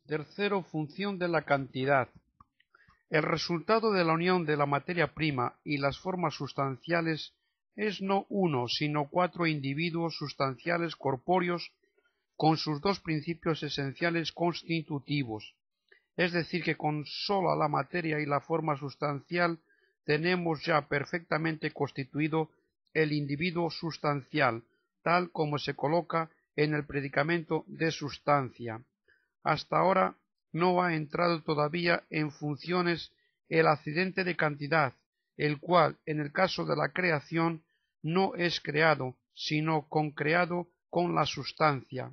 Tercero, función de la cantidad. El resultado de la unión de la materia prima y las formas sustanciales es no uno, sino cuatro individuos sustanciales corpóreos con sus dos principios esenciales constitutivos. Es decir, que con sola la materia y la forma sustancial tenemos ya perfectamente constituido el individuo sustancial, tal como se coloca en el predicamento de sustancia. Hasta ahora no ha entrado todavía en funciones el accidente de cantidad, el cual, en el caso de la creación, no es creado, sino concreado con la sustancia.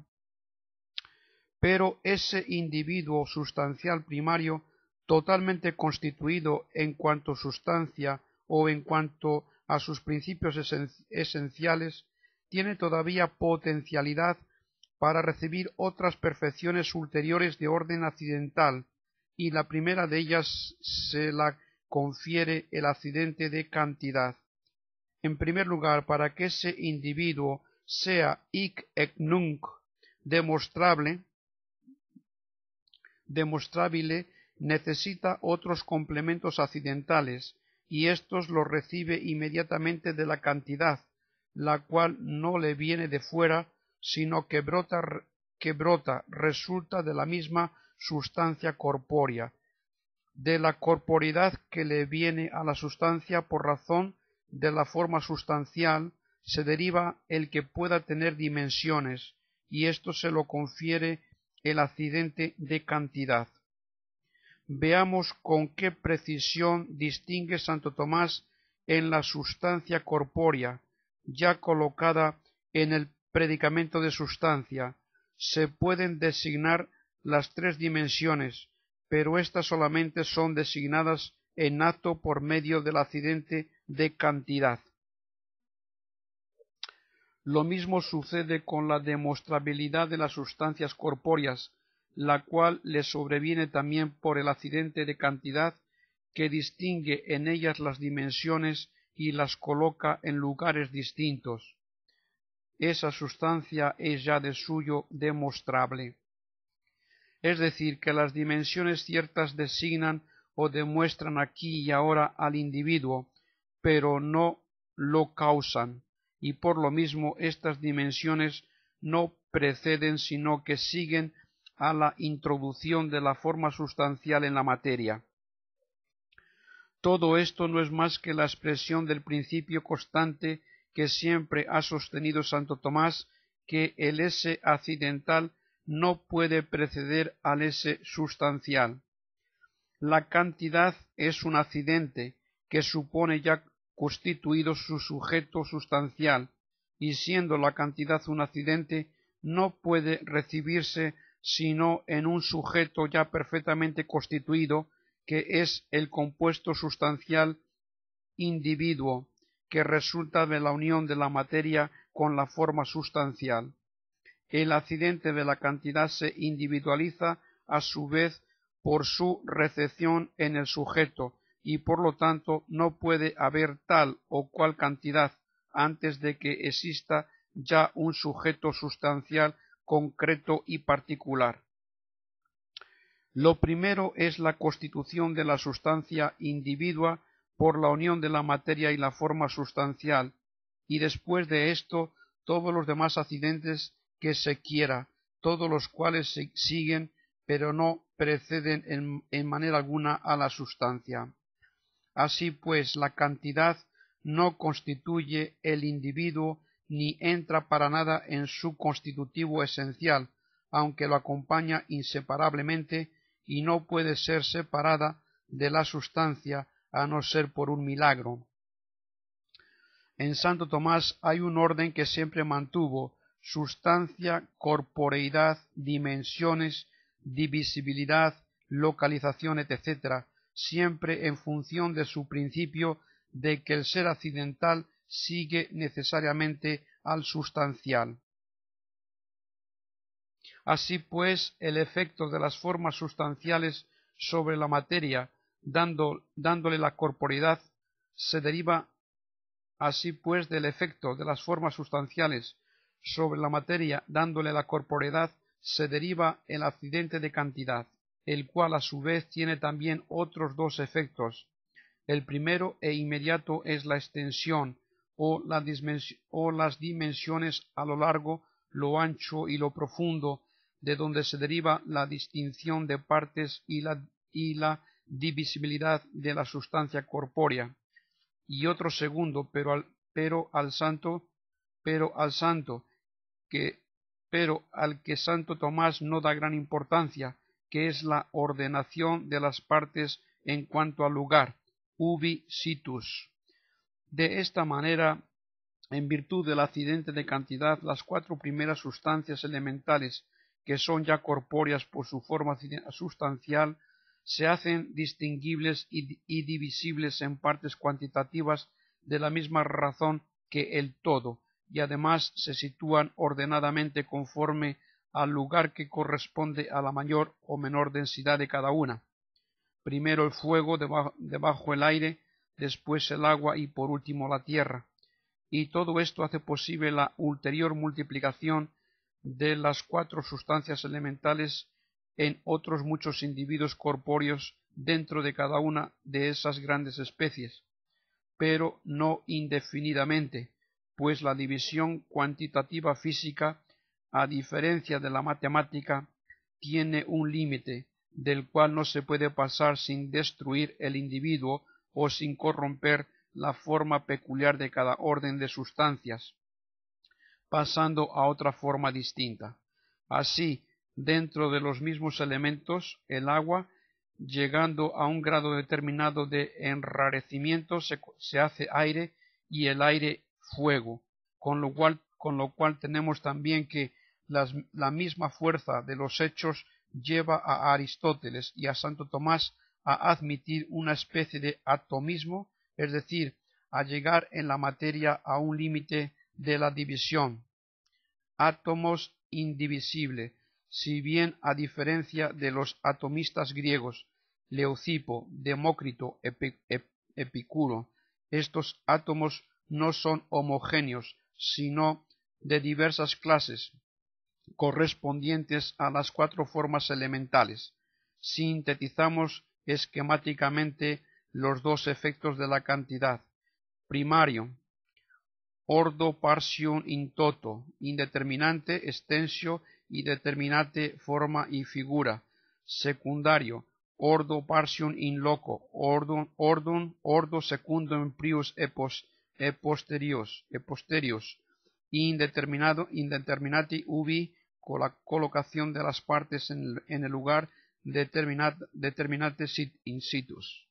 Pero ese individuo sustancial primario, totalmente constituido en cuanto sustancia o en cuanto a sus principios esenciales, tiene todavía potencialidad para recibir otras perfecciones ulteriores de orden accidental, y la primera de ellas se la confiere el accidente de cantidad. En primer lugar, para que ese individuo sea hic et nunc demostrable, necesita otros complementos accidentales, y éstos los recibe inmediatamente de la cantidad, la cual no le viene de fuera, sino que brota, resulta de la misma sustancia corpórea, de la corporeidad que le viene a la sustancia por razón de la forma sustancial, se deriva el que pueda tener dimensiones, y esto se lo confiere el accidente de cantidad. Veamos con qué precisión distingue Santo Tomás en la sustancia corpórea, ya colocada en el predicamento de sustancia. Se pueden designar las tres dimensiones, pero éstas solamente son designadas en acto por medio del accidente de cantidad. Lo mismo sucede con la demostrabilidad de las sustancias corpóreas, la cual le sobreviene también por el accidente de cantidad, que distingue en ellas las dimensiones y las coloca en lugares distintos. Esa sustancia es ya de suyo demostrable. Es decir, que las dimensiones ciertas designan o demuestran aquí y ahora al individuo, pero no lo causan, y por lo mismo estas dimensiones no preceden, sino que siguen a la introducción de la forma sustancial en la materia. Todo esto no es más que la expresión del principio constante que siempre ha sostenido Santo Tomás, que el esse accidental no puede preceder al esse sustancial. La cantidad es un accidente que supone ya constituido su sujeto sustancial, y siendo la cantidad un accidente, no puede recibirse sino en un sujeto ya perfectamente constituido, que es el compuesto sustancial individuo, que resulta de la unión de la materia con la forma sustancial. El accidente de la cantidad se individualiza a su vez por su recepción en el sujeto, y por lo tanto no puede haber tal o cual cantidad antes de que exista ya un sujeto sustancial concreto y particular. Lo primero es la constitución de la sustancia individua por la unión de la materia y la forma sustancial, y después de esto todos los demás accidentes que se quiera, todos los cuales se siguen pero no preceden en manera alguna a la sustancia. Así pues, la cantidad no constituye el individuo ni entra para nada en su constitutivo esencial, aunque lo acompaña inseparablemente, y no puede ser separada de la sustancia a no ser por un milagro. En Santo Tomás hay un orden que siempre mantuvo: sustancia, corporeidad, dimensiones, divisibilidad, localización, etc., siempre en función de su principio de que el ser accidental sigue necesariamente al sustancial. Así pues, el efecto de las formas sustanciales sobre la materia, dándole la corporeidad, se deriva así pues del efecto de las formas sustanciales sobre la materia, dándole la corporeidad, se deriva el accidente de cantidad, el cual a su vez tiene también otros dos efectos. El primero e inmediato es la extensión o las dimensiones a lo largo, lo ancho y lo profundo, de donde se deriva la distinción de partes y la divisibilidad de la sustancia corpórea. Y otro segundo, pero al que Santo Tomás no da gran importancia, que es la ordenación de las partes en cuanto al lugar, ubi situs. De esta manera, en virtud del accidente de cantidad, las cuatro primeras sustancias elementales, que son ya corpóreas por su forma sustancial, se hacen distinguibles y divisibles en partes cuantitativas de la misma razón que el todo, y además se sitúan ordenadamente conforme al lugar que corresponde a la mayor o menor densidad de cada una. Primero el fuego, debajo el aire, después el agua y por último la tierra. Y todo esto hace posible la ulterior multiplicación de las cuatro sustancias elementales en otros muchos individuos corpóreos dentro de cada una de esas grandes especies, pero no indefinidamente, pues la división cuantitativa física, a diferencia de la matemática, tiene un límite, del cual no se puede pasar sin destruir el individuo o sin corromper la forma peculiar de cada orden de sustancias, pasando a otra forma distinta. Así, dentro de los mismos elementos, el agua, llegando a un grado determinado de enrarecimiento, se hace aire y el aire fuego, con lo cual tenemos también que la misma fuerza de los hechos lleva a Aristóteles y a Santo Tomás a admitir una especie de atomismo, es decir, a llegar en la materia a un límite de la división. Átomos indivisible, si bien a diferencia de los atomistas griegos, Leucipo, Demócrito, Epicuro, estos átomos no son homogéneos, sino de diversas clases, correspondientes a las cuatro formas elementales. Sintetizamos esquemáticamente los dos efectos de la cantidad. Primario, ordo partium in toto, indeterminante, extensio y determinate, forma y figura. Secundario, ordo partium in loco, ordo secundum prius posterios, indeterminati ubi, con la colocación de las partes en el lugar, determinate in situs.